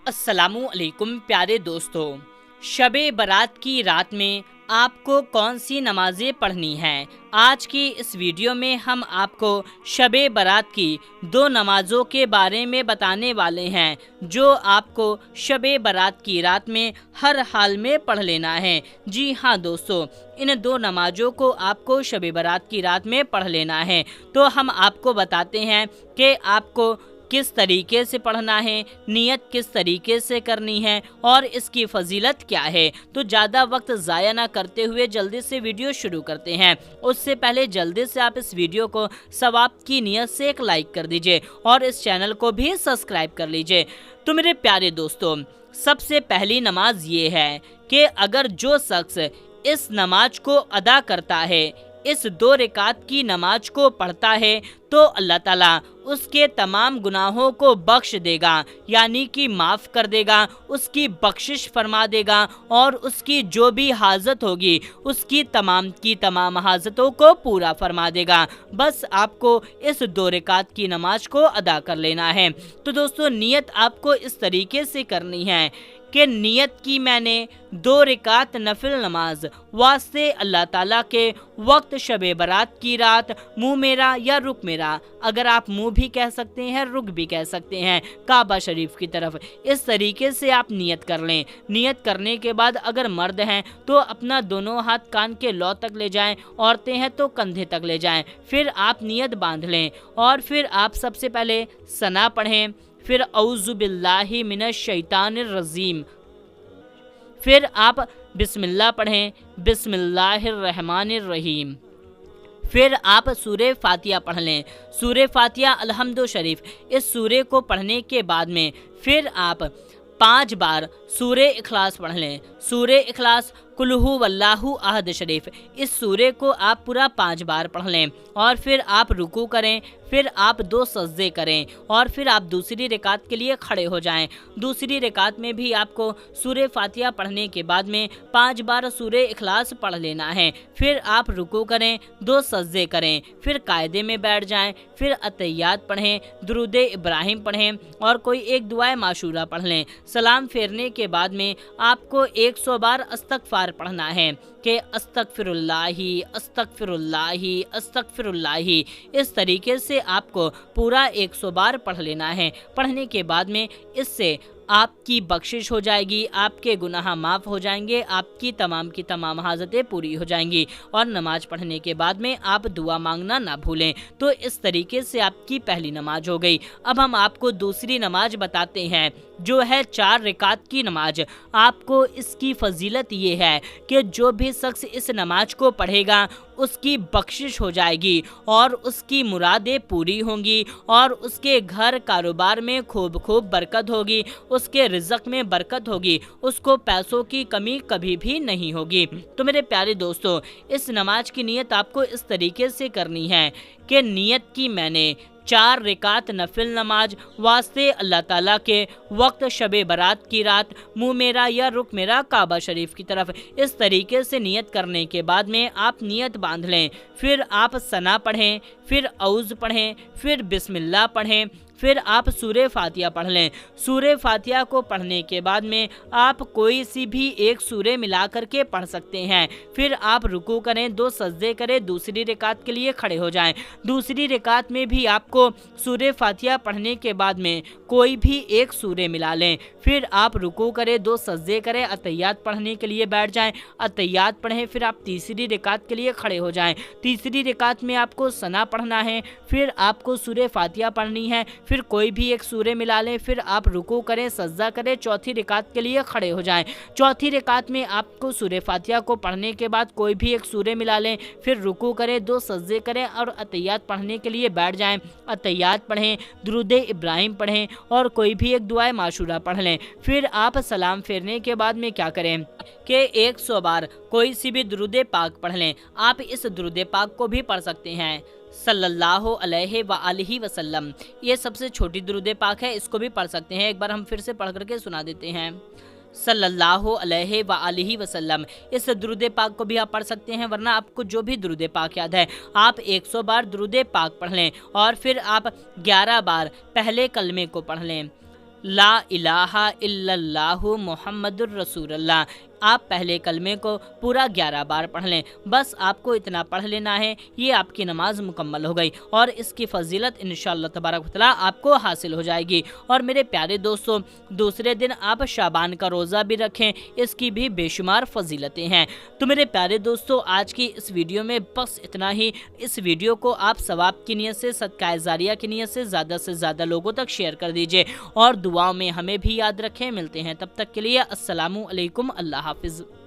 अस्सलामु अलैकुम प्यारे दोस्तों। शब बारात की रात में आपको कौन सी नमाज़ें पढ़नी हैं? आज की इस वीडियो में हम आपको शब बारात की 2 नमाज़ों के बारे में बताने वाले हैं जो आपको शब बारात की रात में हर हाल में पढ़ लेना है। जी हाँ दोस्तों, इन 2 नमाज़ों को आपको शब बारात की रात में पढ़ लेना है। तो हम आपको बताते हैं कि आपको किस तरीके से पढ़ना है, नियत किस तरीके से करनी है और इसकी फजीलत क्या है। तो ज़्यादा वक्त ज़ाया ना करते हुए जल्दी से वीडियो शुरू करते हैं। उससे पहले जल्दी से आप इस वीडियो को सवाब की नियत से एक लाइक कर दीजिए और इस चैनल को भी सब्सक्राइब कर लीजिए। तो मेरे प्यारे दोस्तों, सबसे पहली नमाज ये है कि अगर जो शख्स इस नमाज को अदा करता है, इस 2 रकात की नमाज को पढ़ता है, तो अल्लाह ताला उसके तमाम गुनाहों को बख्श देगा, यानी कि माफ़ कर देगा, उसकी बख्शिश फरमा देगा और उसकी जो भी हाजत होगी उसकी तमाम की तमाम हाजतों को पूरा फरमा देगा। बस आपको इस 2 रकात की नमाज को अदा कर लेना है। तो दोस्तों, नियत आपको इस तरीके से करनी है कि नियत की मैंने 2 रकात नफिल नमाज वास्ते अल्लाह ताला के वक्त शब बारात की रात, मुँह मेरा या रुख मेरा, अगर आप मुँह भी कह सकते हैं रुख भी कह सकते हैं, काबा शरीफ की तरफ, इस तरीके से आप नियत कर लें। नियत करने के बाद अगर मर्द हैं तो अपना दोनों हाथ कान के लौ तक ले जाएं, औरतें हैं तो कंधे तक ले जाएं। फिर आप नियत बांध लें और फिर आप सबसे पहले सना पढ़ें, फिर औज़ु बिल्लाहि मिनश शैतानिर रजीम, फिर आप बिस्मिल्लाह पढ़ें, बिस्मिल्लाहिर रहमानिर रहीम, फिर आप सूरे फातिहा पढ़ लें, सूरे फातिहा अलहम्दु शरीफ। इस सूरे को पढ़ने के बाद में फिर आप 5 बार सूरे इखलास पढ़ लें, सूरे इखलास कुल्हु वल्लाहु अहद शरीफ। इस सूरे को आप पूरा 5 बार पढ़ लें और फिर आप रुकू करें, फिर आप 2 सजदे करें और फिर आप दूसरी रकात के लिए खड़े हो जाएं। दूसरी रकात में भी आपको सूरे फातिहा पढ़ने के बाद में 5 बार सूरे इखलास पढ़ लेना है। फिर आप रुकू करें, 2 सजदे करें, फिर कायदे में बैठ जाएं, फिर अतहियात पढ़ें, दुरूद इब्राहिम पढ़ें और कोई एक दुआए माशूरा पढ़ लें। सलाम फेरने के बाद में आपको 100 बार इस्तगफार पढ़ना है कि अस्तगफिरुल्लाही अस्तगफिरुल्लाही अस्तगफिरुल्लाही। इस तरीके से आपको पूरा 100 बार पढ़ लेना है। पढ़ने के बाद में इससे आपकी बख्शिश हो जाएगी, आपके गुनाह माफ़ हो जाएंगे, आपकी तमाम की तमाम हाजतें पूरी हो जाएंगी और नमाज पढ़ने के बाद में आप दुआ मांगना ना भूलें। तो इस तरीके से आपकी पहली नमाज हो गई। अब हम आपको दूसरी नमाज बताते हैं जो है 4 रकात की नमाज। आपको इसकी फजीलत ये है कि जो भी शख्स इस नमाज को पढ़ेगा उसकी बख्शिश हो जाएगी और उसकी मुरादें पूरी होंगी और उसके घर कारोबार में खूब खूब बरकत होगी, उसके रिज़्क़ में बरकत होगी, उसको पैसों की कमी कभी भी नहीं होगी। तो मेरे प्यारे दोस्तों, इस नमाज की नियत आपको इस तरीके से करनी है कि नियत की मैंने 4 रकात नफिल नमाज वास्ते अल्लाह ताला के वक्त शब बारात की रात, मुँह मेरा या रुख मेरा काबा शरीफ की तरफ। इस तरीके से नियत करने के बाद में आप नियत बांध लें, फिर आप सना पढ़ें, फिर औज़ पढ़ें, फिर बिस्मिल्लाह पढ़ें, फिर आप सूरे फातिहा पढ़ लें। सूरे फातिहा को पढ़ने के बाद में आप कोई सी भी एक सूरे मिला करके पढ़ सकते हैं। फिर आप रुकू करें, 2 सजदे करें, दूसरी रकात के लिए खड़े हो जाएं। दूसरी रकात में भी आपको सूरे फातिहा पढ़ने के बाद में कोई भी एक सूरे मिला लें। फिर आप रुकू करें, 2 सजदे करें, अतहियात पढ़ने के लिए बैठ जाएं, अतहियात पढ़ें, फिर आप तीसरी रकात के लिए खड़े हो जाएं। तीसरी रकात में आपको सना पढ़ना है, फिर आपको सूरे फातिहा पढ़नी है, फिर कोई भी एक सूरे मिला लें, फिर आप रुकू करें, सजदा करें, चौथी रकात के लिए खड़े हो जाएं। चौथी रकात में आपको सूरे फातिहा को पढ़ने के बाद कोई भी एक सूरे मिला लें, फिर रुकू करें, 2 सजदे करें और अतहियात पढ़ने के लिए बैठ जाएं। अतहियात पढ़ें, दुरूद इब्राहिम पढ़ें और कोई भी एक दुआए माशूरा पढ़ लें। फिर आप सलाम फेरने के बाद में क्या करें कि 100 बार कोई सी भी दुरूद पाक पढ़ लें। आप इस दुरूद पाक को भी पढ़ सकते हैं, सल्लल्लाहु अलैहि व आलिहि वसल्लम। ये सबसे छोटी दुरूद पाक है, इसको भी पढ़ सकते हैं। एक बार हम फिर से पढ़ करके सुना देते हैं, सल्लल्लाहु अलैहि व आलिहि वसल्लम। इस दुरूद पाक को भी आप पढ़ सकते हैं, वरना आपको जो भी दुरूद पाक याद है आप 100 बार दुरूद पाक पढ़ लें और फिर आप 11 बार पहले कलमे को पढ़ लें। ला इलाहा इल्लल्लाह मुहम्मदुर रसूलुल्लाह। आप पहले कलमे को पूरा 11 बार पढ़ लें। बस आपको इतना पढ़ लेना है, ये आपकी नमाज मुकम्मल हो गई और इसकी फजीलत इंशाअल्लाह तबारक व तआला आपको हासिल हो जाएगी। और मेरे प्यारे दोस्तों, दूसरे दिन आप शाबान का रोज़ा भी रखें, इसकी भी बेशुमार फजीलतें हैं। तो मेरे प्यारे दोस्तों, आज की इस वीडियो में बस इतना ही। इस वीडियो को आप सवाब की नीयत से, सदका जारिया की नीयत से ज़्यादा लोगों तक शेयर कर दीजिए और दुआओं में हमें भी याद रखें। मिलते हैं तब तक के लिए। अस्सलामु अलैकुम। अल्लाह हाफिज़।